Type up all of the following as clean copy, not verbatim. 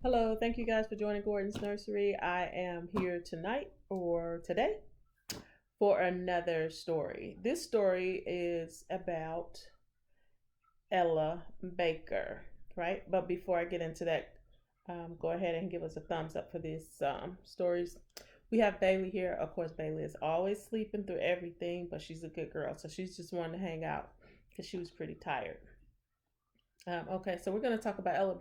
Hello, thank you guys for joining Gordon's Nursery. I am here tonight or today for another story. This story is about Ella Baker, right? But before I get into that, go ahead and give us a thumbs up for these stories. We have Bailey here. Of course, Bailey is always sleeping through everything, but she's a good girl, so she's just wanting to hang out because she was pretty tired. Okay, so we're going to talk about Ella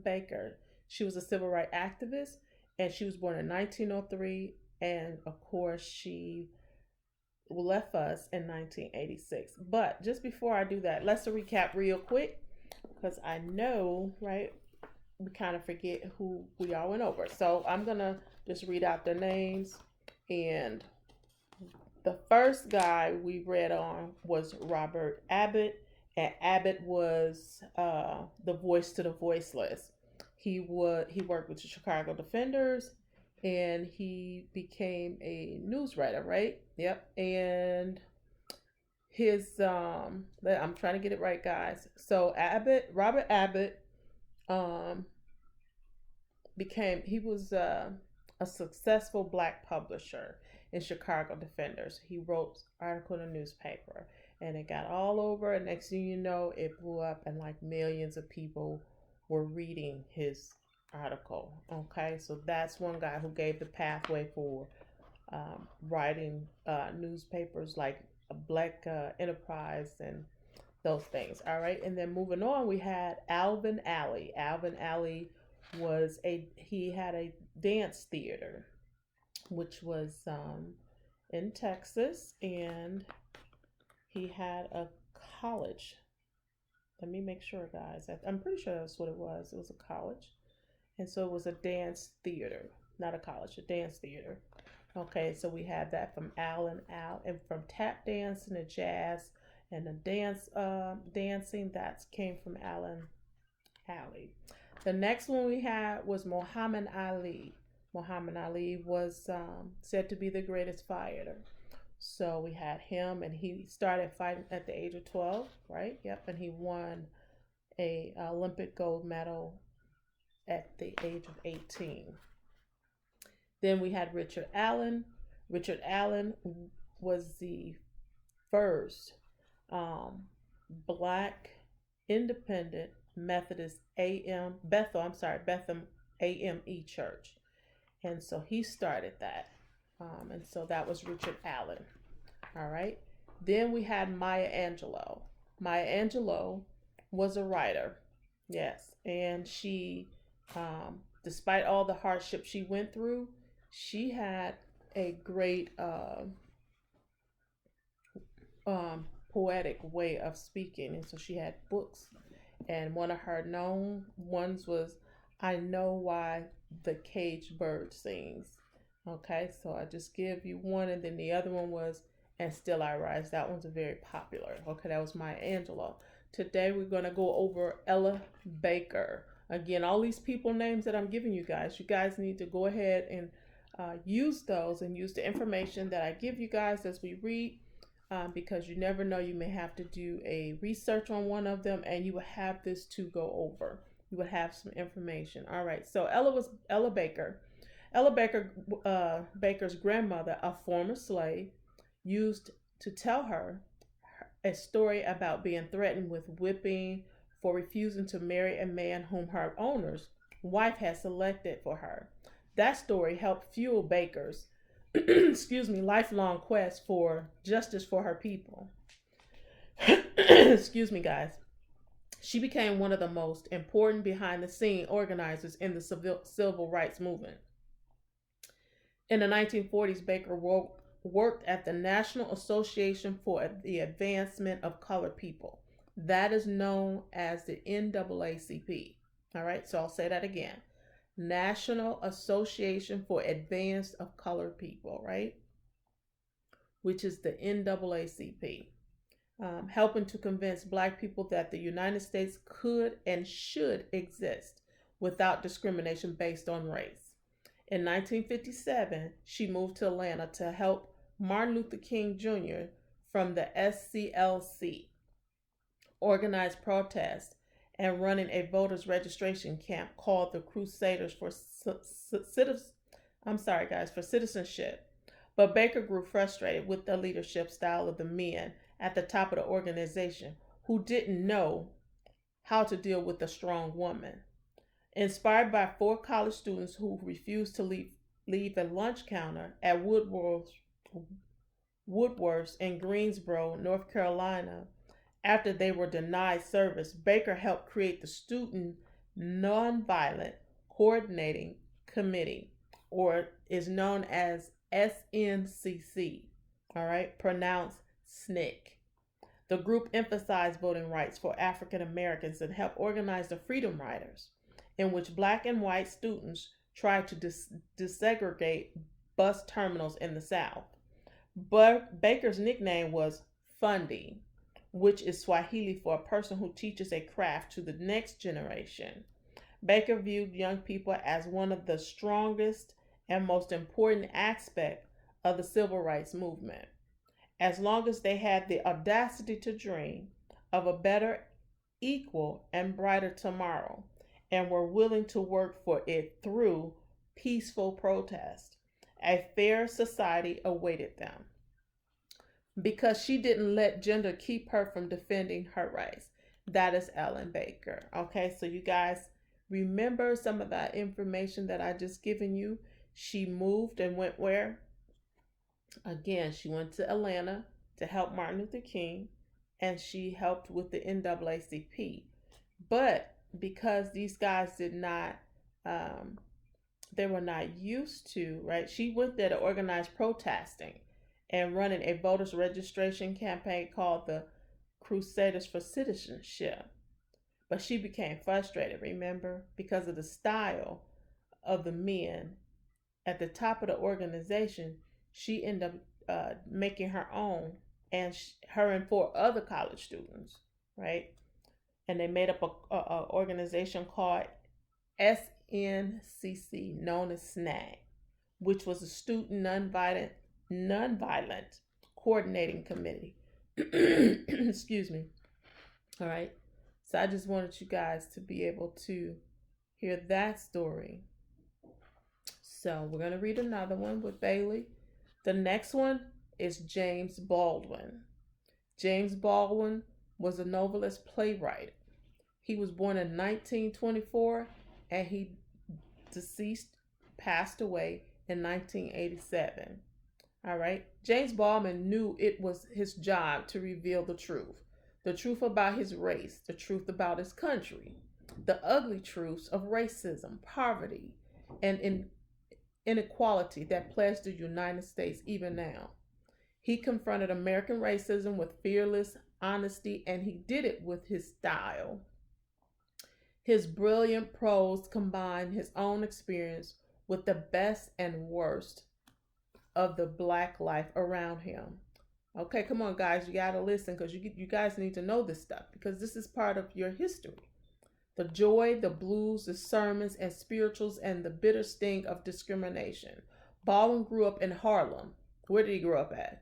Baker. She was a civil rights activist, and she was born in 1903. And of course, she left us in 1986. But just before I do that, let's recap real quick because I know, right? We kind of forget who we all went over. So I'm going to just read out their names. And the first guy we read on was Robert Abbott, and Abbott was the voice to the voiceless. He worked with the Chicago Defenders, and he became a news writer, right? Yep. And his I'm trying to get it right, guys. So Robert Abbott, um, he was a successful black publisher in Chicago Defenders. He wrote article in the newspaper, and it got all over. And next thing you know, it blew up, and like millions of people were reading his article. Okay, so that's one guy who gave the pathway for writing newspapers like Black Enterprise and those things. All right, and then moving on, we had Alvin Alley. Alvin Alley he had a dance theater, which was in Texas, and he had a college. Let me make sure, guys. I'm pretty sure that's what it was. It was a college, and so it was a dance theater, not a college, a dance theater. Okay, so we had that from and from tap dancing to jazz and the dancing that came from Alvin Alley. The next one we had was Muhammad Ali. Muhammad Ali was said to be the greatest fighter. So we had him, and he started fighting at the age of 12, right? Yep, and he won a Olympic gold medal at the age of 18. Then we had Richard Allen. Richard Allen was the first black independent Methodist Bethel AME church. And so he started that. And so that was Richard Allen. All right. Then we had Maya Angelou. Maya Angelou was a writer. Yes. And she, despite all the hardship she went through, she had a great poetic way of speaking. And so she had books. And one of her known ones was I Know Why the Caged Bird Sings. Okay, so I just give you one, and then the other one was And Still I Rise. That one's very popular. Okay, that was Maya Angelou. Today we're going to go over Ella Baker. Again, all these people names that I'm giving you guys need to go ahead and use those and use the information that I give you guys as we read. Because you never know, you may have to do a research on one of them, and you will have this to go over. You would have some information. All right. So Ella Baker. Ella Baker, Baker's grandmother, a former slave, used to tell her a story about being threatened with whipping for refusing to marry a man whom her owner's wife had selected for her. That story helped fuel Baker's lifelong quest for justice for her people. Excuse me, guys. She became one of the most important behind the scene organizers in the civil rights movement. In the 1940s, Baker worked at the National Association for the Advancement of Colored People. That is known as the NAACP. All right, so I'll say that again. National Association for Advancement of Colored People, right? Which is the NAACP. Helping to convince Black people that the United States could and should exist without discrimination based on race. In 1957, she moved to Atlanta to help Martin Luther King Jr. from the SCLC organize protests and running a voters registration camp called the Crusaders for for citizenship. But Baker grew frustrated with the leadership style of the men at the top of the organization who didn't know how to deal with a strong woman. Inspired by four college students who refused to leave a lunch counter at Woodworth's in Greensboro, North Carolina, after they were denied service, Baker helped create the Student Nonviolent Coordinating Committee, or is known as SNCC, all right, pronounced SNCC. The group emphasized voting rights for African Americans and helped organize the Freedom Riders, in which black and white students tried to desegregate bus terminals in the South. But Baker's nickname was Fundi, which is Swahili for a person who teaches a craft to the next generation. Baker viewed young people as one of the strongest and most important aspects of the civil rights movement. As long as they had the audacity to dream of a better, equal, and brighter tomorrow, and were willing to work for it through peaceful protest, a fair society awaited them. Because she didn't let gender keep her from defending her rights. That is Ellen Baker. Okay, so you guys remember some of that information that I just given you. She moved and went where? Again, she went to Atlanta to help Martin Luther King, and she helped with the NAACP. But because these guys did not, they were not used to, right? She went there to organize protesting and running a voters registration campaign called the Crusaders for Citizenship. But she became frustrated, remember, because of the style of the men at the top of the organization. She ended up making her own, and her and four other college students, right? And they made up a organization called SNCC, known as SNAG, which was a Student Nonviolent Coordinating Committee. Excuse me. All right. So I just wanted you guys to be able to hear that story. So we're going to read another one with Bailey. The next one is James Baldwin. James Baldwin was a novelist playwright. He was born in 1924 and he passed away in 1987. All right. James Baldwin knew it was his job to reveal the truth about his race, the truth about his country, the ugly truths of racism, poverty, and inequality that plagues the United States even now. He confronted American racism with fearless honesty, and he did it with his style. His brilliant prose combined his own experience with the best and worst of the black life around him. Okay, come on, guys, you gotta listen, because you guys need to know this stuff, because this is part of your history. The joy, the blues, the sermons and spirituals, and the bitter sting of discrimination. Baldwin grew up in Harlem. Where did he grow up at?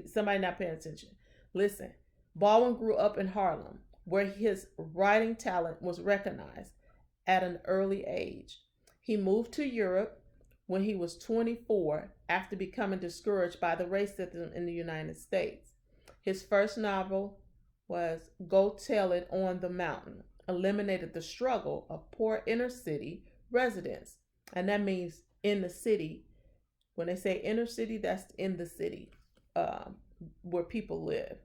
Somebody not paying attention. Listen, Baldwin grew up in Harlem, where his writing talent was recognized at an early age. He moved to Europe when he was 24 after becoming discouraged by the racism in the United States. His first novel was Go Tell It on the Mountain, eliminated the struggle of poor inner city residents. And that means in the city. When they say inner city, that's in the city where people live.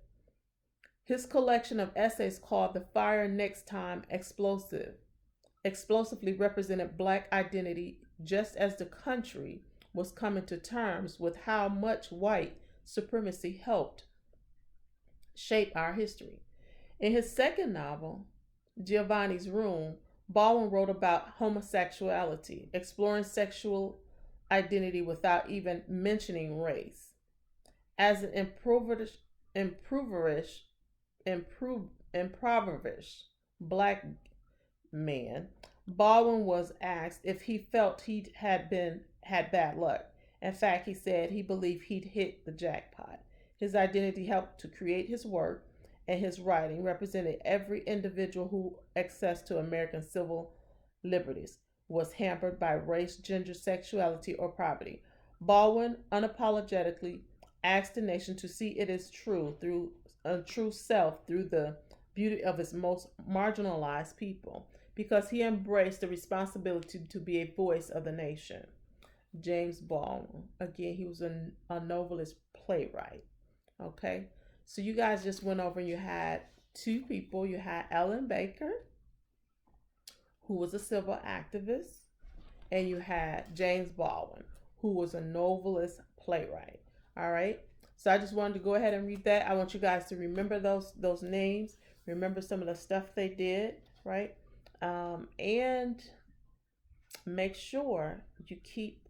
His collection of essays called The Fire Next Time explosively represented black identity, just as the country was coming to terms with how much white supremacy helped shape our history. In his second novel, Giovanni's Room, Baldwin wrote about homosexuality, exploring sexual identity without even mentioning race. As an impoverished black man, Baldwin was asked if he felt he had bad luck. In fact, he said he believed he'd hit the jackpot. His identity helped to create his work, and his writing represented every individual who access to American civil liberties was hampered by race, gender, sexuality, or poverty. Baldwin unapologetically asked the nation to see it as true through a true self through the beauty of its most marginalized people, because he embraced the responsibility to be a voice of the nation. James Baldwin, again, he was a novelist playwright. Okay, so you guys just went over and you had two people. You had Ellen Baker, who was a civil activist, and you had James Baldwin, who was a novelist playwright. All right. So I just wanted to go ahead and read that. I want you guys to remember those names. Remember some of the stuff they did, right? And make sure you keep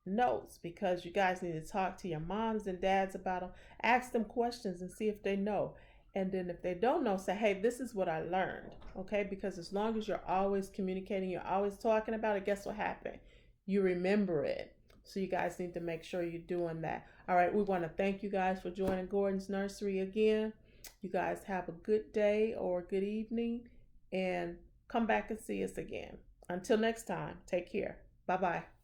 notes, because you guys need to talk to your moms and dads about them. Ask them questions and see if they know. And then if they don't know, say, hey, this is what I learned. Okay? Because as long as you're always communicating, you're always talking about it, guess what happened? You remember it. So you guys need to make sure you're doing that. All right. We want to thank you guys for joining Gordon's Nursery again. You guys have a good day or a good evening, and come back and see us again. Until next time, take care. Bye-bye.